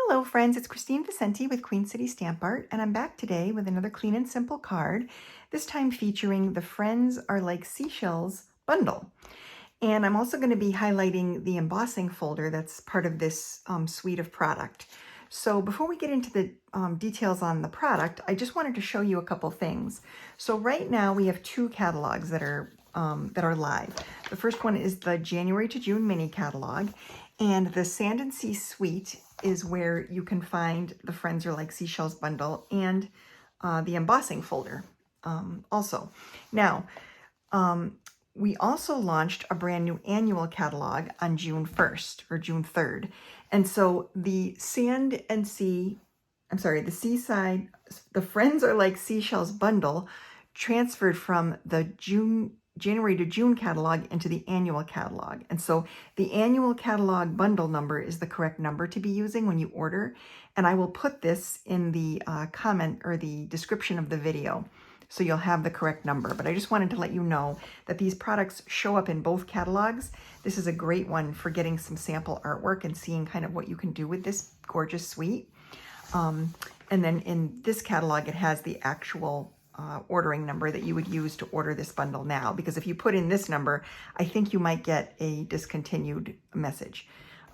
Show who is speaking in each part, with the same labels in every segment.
Speaker 1: Hello friends, it's Kristine Vicenti with Queen City Stamp Art, and I'm back today with another clean and simple card, this time featuring the Friends Are Like Seashells bundle. And I'm also going to be highlighting the embossing folder that's part of this suite of product. So before we get into the details on the product, I just wanted to show you a couple things. So right now we have two catalogs that are live. The first one is the January to June mini catalog, and the Sand and Sea Suite is where you can find the Friends Are Like Seashells bundle and the embossing folder also. Now, we also launched a brand new annual catalog on June 1st or June 3rd. And so the Seaside, the Friends Are Like Seashells bundle transferred from the January to June catalog into the annual catalog. And so the annual catalog bundle number is the correct number to be using when you order. And I will put this in the comment or the description of the video, so you'll have the correct number. But I just wanted to let you know that these products show up in both catalogs. This is a great one for getting some sample artwork and seeing kind of what you can do with this gorgeous suite. And then in this catalog, it has the actual ordering number that you would use to order this bundle now, because if you put in this number, I think you might get a discontinued message.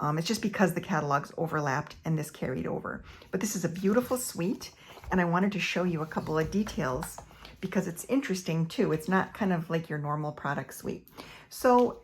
Speaker 1: It's just because the catalogs overlapped and this carried over. But this is a beautiful suite, and I wanted to show you a couple of details because it's interesting too. It's not kind of like your normal product suite. So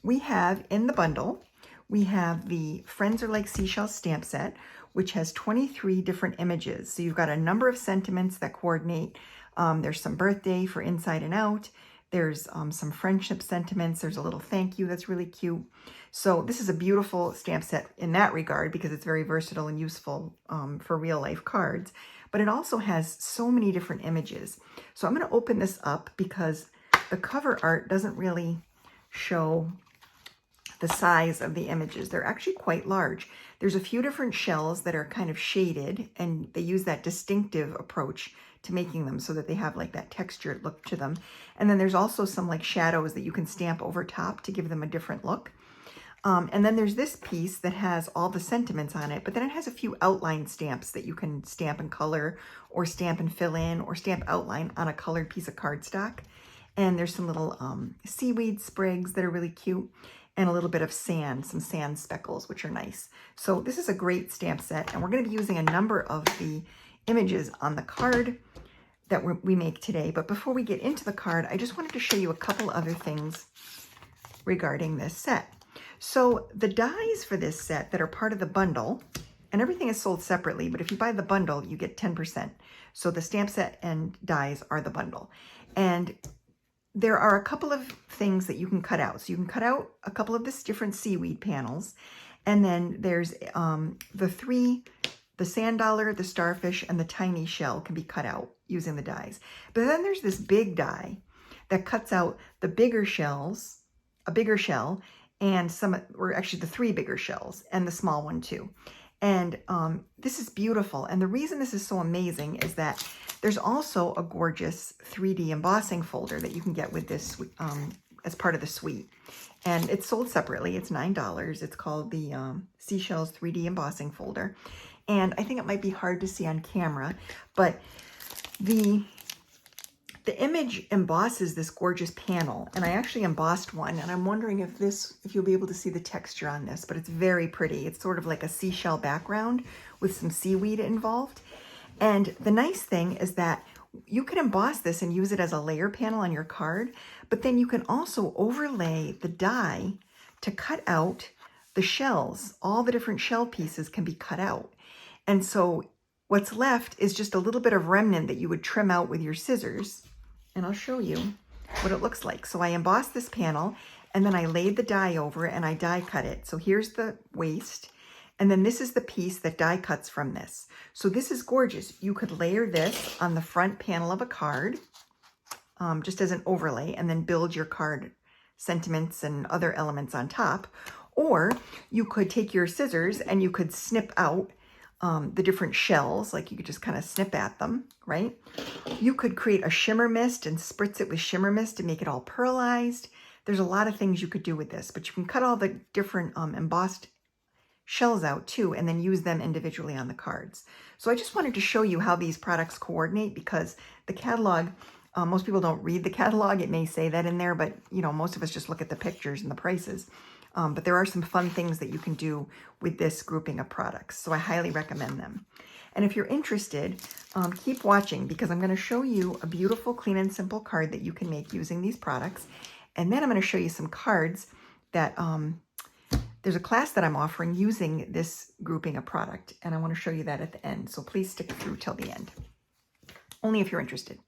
Speaker 1: we have in the bundle, we have the Friends Are Like Seashells stamp set, which has 23 different images. So you've got a number of sentiments that coordinate. There's some birthday for inside and out. There's some friendship sentiments. There's a little thank you that's really cute. So this is a beautiful stamp set in that regard because it's very versatile and useful for real life cards. But it also has so many different images. So I'm going to open this up because the cover art doesn't really show the size of the images. They're actually quite large. There's a few different shells that are kind of shaded, and they use that distinctive approach to making them so that they have like that textured look to them. And then there's also some like shadows that you can stamp over top to give them a different look. And then there's this piece that has all the sentiments on it, but then it has a few outline stamps that you can stamp and color or stamp and fill in or stamp outline on a colored piece of cardstock. And there's some little seaweed sprigs that are really cute, and a little bit of sand, some sand speckles, which are nice. So this is a great stamp set, and we're going to be using a number of the images on the card that we make today. But before we get into the card, I just wanted to show you a couple other things regarding this set. So the dies for this set that are part of the bundle, and everything is sold separately, but if you buy the bundle, you get 10%. So the stamp set and dies are the bundle. And there are a couple of things that you can cut out. So you can cut out a couple of this different seaweed panels. And then there's the sand dollar, the starfish, and the tiny shell can be cut out using the dies. But then there's this big die that cuts out the bigger shells, a bigger shell, and actually the three bigger shells, and the small one too. And this is beautiful. And the reason this is so amazing is that there's also a gorgeous 3D embossing folder that you can get with this as part of the suite. And it's sold separately. It's $9. It's called the Seashells 3D embossing folder. And I think it might be hard to see on camera, but the image embosses this gorgeous panel. And I actually embossed one, and I'm wondering if you'll be able to see the texture on this, but it's very pretty. It's sort of like a seashell background with some seaweed involved. And the nice thing is that you can emboss this and use it as a layer panel on your card, but then you can also overlay the die to cut out the shells. All the different shell pieces can be cut out. And so what's left is just a little bit of remnant that you would trim out with your scissors. And I'll show you what it looks like. So I embossed this panel, and then I laid the die over and I die cut it. So here's the waist. And then this is the piece that die cuts from this. So this is gorgeous. You could layer this on the front panel of a card, just as an overlay, and then build your card sentiments and other elements on top. Or you could take your scissors and you could snip out the different shells, like you could just kind of snip at them, right? You could create a shimmer mist and spritz it with shimmer mist to make it all pearlized. There's a lot of things you could do with this, but you can cut all the different embossed shells out too, and then use them individually on the cards. So I just wanted to show you how these products coordinate, because the catalog, most people don't read the catalog. It may say that in there, but you know, most of us just look at the pictures and the prices. But there are some fun things that you can do with this grouping of products. So I highly recommend them. And if you're interested, keep watching, because I'm going to show you a beautiful, clean and simple card that you can make using these products. And then I'm going to show you some cards that, there's a class that I'm offering using this grouping of product. And I want to show you that at the end. So please stick through till the end, only if you're interested.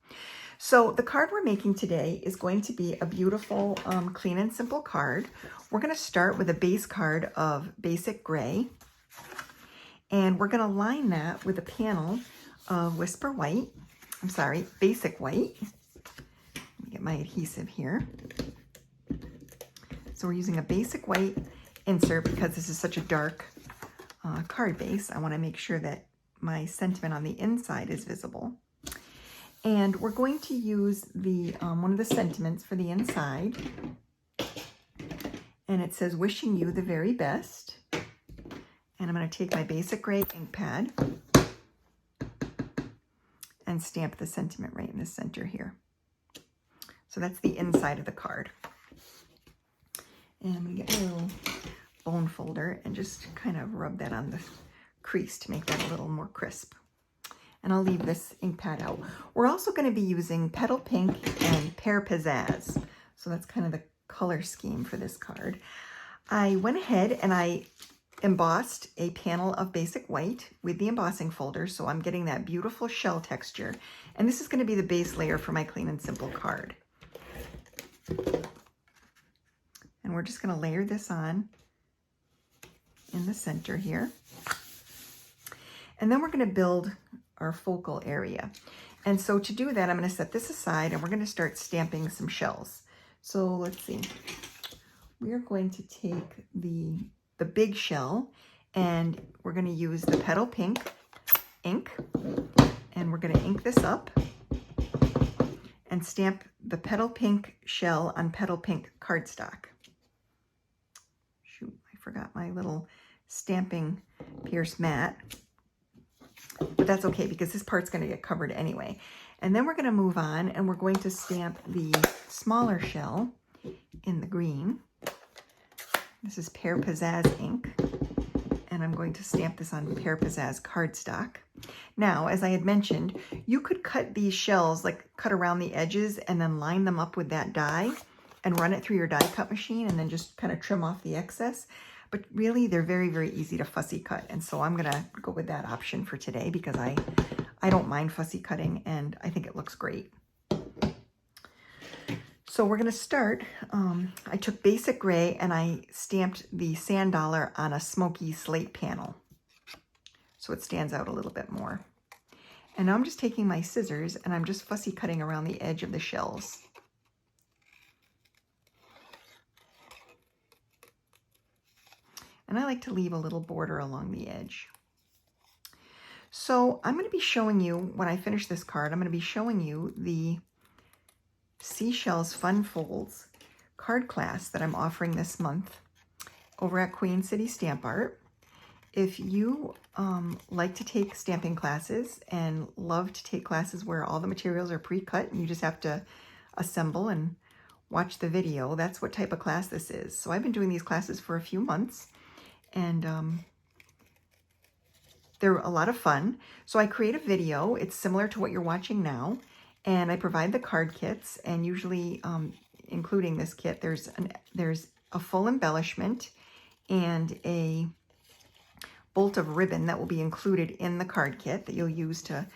Speaker 1: So the card we're making today is going to be a beautiful, clean and simple card. We're going to start with a base card of basic gray. And we're going to line that with a panel of Whisper White. I'm sorry, Basic White. Let me get my adhesive here. So we're using a Basic White insert because this is such a dark card base. I want to make sure that my sentiment on the inside is visible. And we're going to use the one of the sentiments for the inside. And it says, wishing you the very best. And I'm going to take my basic gray ink pad and stamp the sentiment right in the center here. So that's the inside of the card. And I'm going to get a little bone folder and just kind of rub that on the crease to make that a little more crisp. And I'll leave this ink pad out. We're also going to be using Petal Pink and Pear Pizzazz. So that's kind of the color scheme for this card. I went ahead and I embossed a panel of basic white with the embossing folder, so I'm getting that beautiful shell texture. And this is going to be the base layer for my clean and simple card. And we're just going to layer this on in the center here. And then we're going to build our focal area. And so to do that, I'm going to set this aside and we're going to start stamping some shells. So let's see. We are going to take the big shell, and we're going to use the Petal Pink ink, and we're going to ink this up and stamp the Petal Pink shell on Petal Pink cardstock. Shoot, I forgot my little stamping pierce mat, but that's okay because this part's going to get covered anyway. And then we're going to move on, and we're going to stamp the smaller shell in the green. This is Pear Pizzazz ink, and I'm going to stamp this on Pear Pizzazz cardstock. Now, as I had mentioned, you could cut these shells, like cut around the edges and then line them up with that die and run it through your die cut machine and then just kind of trim off the excess. But really, they're very, very easy to fussy cut. And so I'm going to go with that option for today because I don't mind fussy cutting and I think it looks great. So we're going to start, I took basic gray and I stamped the sand dollar on a smoky slate panel. So it stands out a little bit more. And now I'm just taking my scissors and I'm just fussy cutting around the edge of the shells. And I like to leave a little border along the edge. So I'm going to be showing you, when I finish this card, I'm going to be showing you the Seashells Fun Folds card class that I'm offering this month over at Queen City Stamp Art. If you like to take stamping classes and love to take classes where all the materials are pre-cut and you just have to assemble and watch the video, that's what type of class this is. So I've been doing these classes for a few months, and they're a lot of fun. So I create a video. It's similar to what you're watching now. And I provide the card kits, and usually including this kit, there's a full embellishment and a bolt of ribbon that will be included in the card kit that you'll use to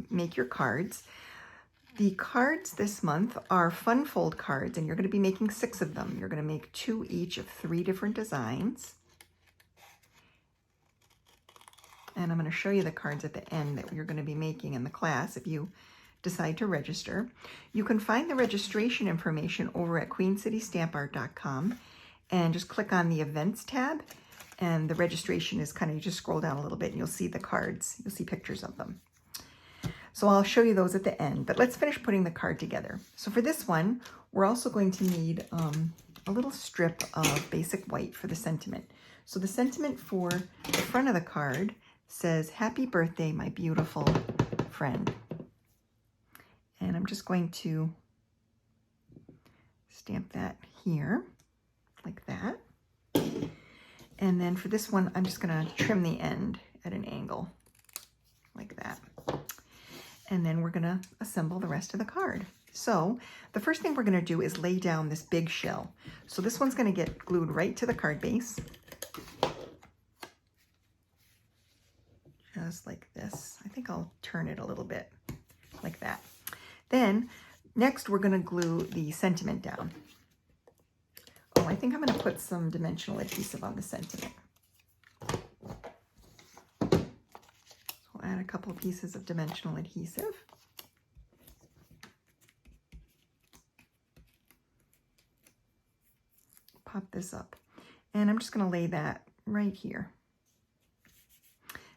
Speaker 1: make your cards. The cards this month are fun fold cards, and you're going to be making 6 of them. You're going to make 2 each of 3 different designs. And I'm going to show you the cards at the end that you're going to be making in the class if you decide to register. You can find the registration information over at queencitystampart.com and just click on the events tab, and the registration is kind of, you just scroll down a little bit and you'll see the cards. You'll see pictures of them. So I'll show you those at the end, but let's finish putting the card together. So for this one, we're also going to need a little strip of basic white for the sentiment. So the sentiment for the front of the card says, "Happy birthday, my beautiful friend." And I'm just going to stamp that here, like that. And then for this one, I'm just gonna trim the end at an angle, like that. And then we're gonna assemble the rest of the card. So the first thing we're gonna do is lay down this big shell. So this one's gonna get glued right to the card base. Just like this. I think I'll turn it a little bit, like that. Then, next we're gonna glue the sentiment down. Oh, I think I'm gonna put some dimensional adhesive on the sentiment. I'll add a couple of pieces of dimensional adhesive. Pop this up. And I'm just gonna lay that right here.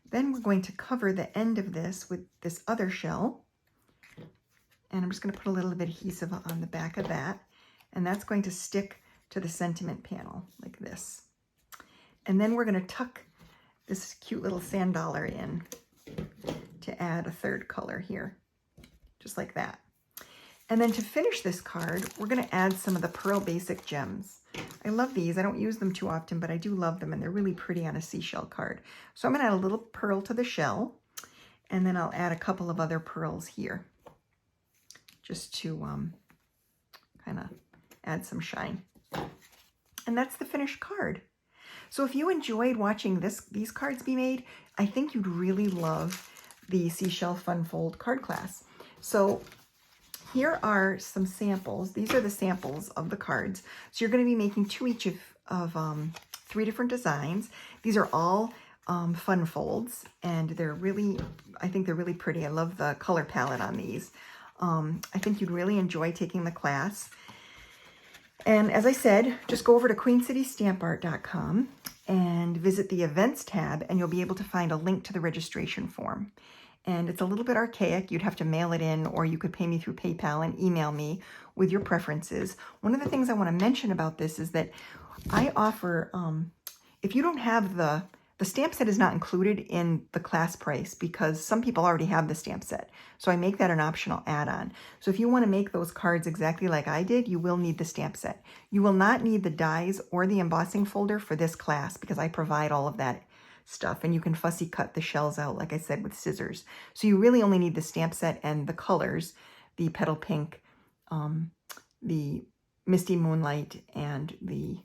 Speaker 1: Then we're going to cover the end of this with this other shell. And I'm just going to put a little bit of adhesive on the back of that. And that's going to stick to the sentiment panel like this. And then we're going to tuck this cute little sand dollar in to add a third color here, just like that. And then to finish this card, we're going to add some of the Pearl Basic Gems. I love these. I don't use them too often, but I do love them, and they're really pretty on a seashell card. So I'm going to add a little pearl to the shell, and then I'll add a couple of other pearls here, just to kind of add some shine. And that's the finished card. So if you enjoyed watching these cards be made, I think you'd really love the Seashell Fun Fold card class. So here are some samples. These are the samples of the cards. So you're going to be making two each of 3 different designs. These are all fun folds, and they're really, I think they're really pretty. I love the color palette on these. I think you'd really enjoy taking the class. And as I said, just go over to queencitystampart.com and visit the events tab, and you'll be able to find a link to the registration form. And it's a little bit archaic. You'd have to mail it in, or you could pay me through PayPal and email me with your preferences. One of the things I want to mention about this is that I offer, if you don't have the stamp set is not included in the class price because some people already have the stamp set. So I make that an optional add-on. So if you want to make those cards exactly like I did, you will need the stamp set. You will not need the dies or the embossing folder for this class because I provide all of that stuff, and you can fussy cut the shells out, like I said, with scissors. So you really only need the stamp set and the colors, the Petal Pink, the Misty Moonlight, and the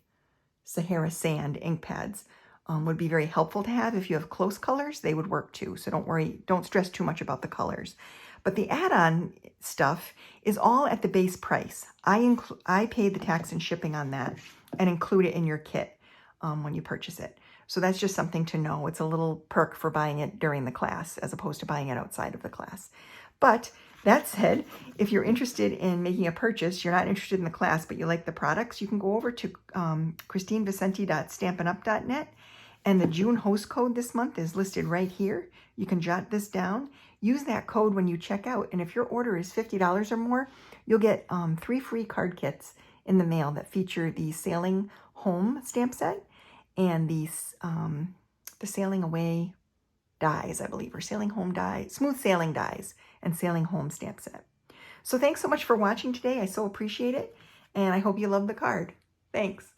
Speaker 1: Sahara Sand ink pads. Would be very helpful to have. If you have close colors, they would work too. So don't worry, don't stress too much about the colors. But the add-on stuff is all at the base price. I pay the tax and shipping on that and include it in your kit when you purchase it. So that's just something to know. It's a little perk for buying it during the class as opposed to buying it outside of the class. But that said, if you're interested in making a purchase, you're not interested in the class, but you like the products, you can go over to kristinevicenti.stampinup.net, and the June host code this month is listed right here. You can jot this down. Use that code when you check out, and if your order is $50 or more, you'll get 3 free card kits in the mail that feature the Sailing Home stamp set and the Sailing Away dies, I believe, or Sailing Home dies, Smooth Sailing dies, and Sailing Home stamp set. So thanks so much for watching today. I so appreciate it, and I hope you love the card. Thanks.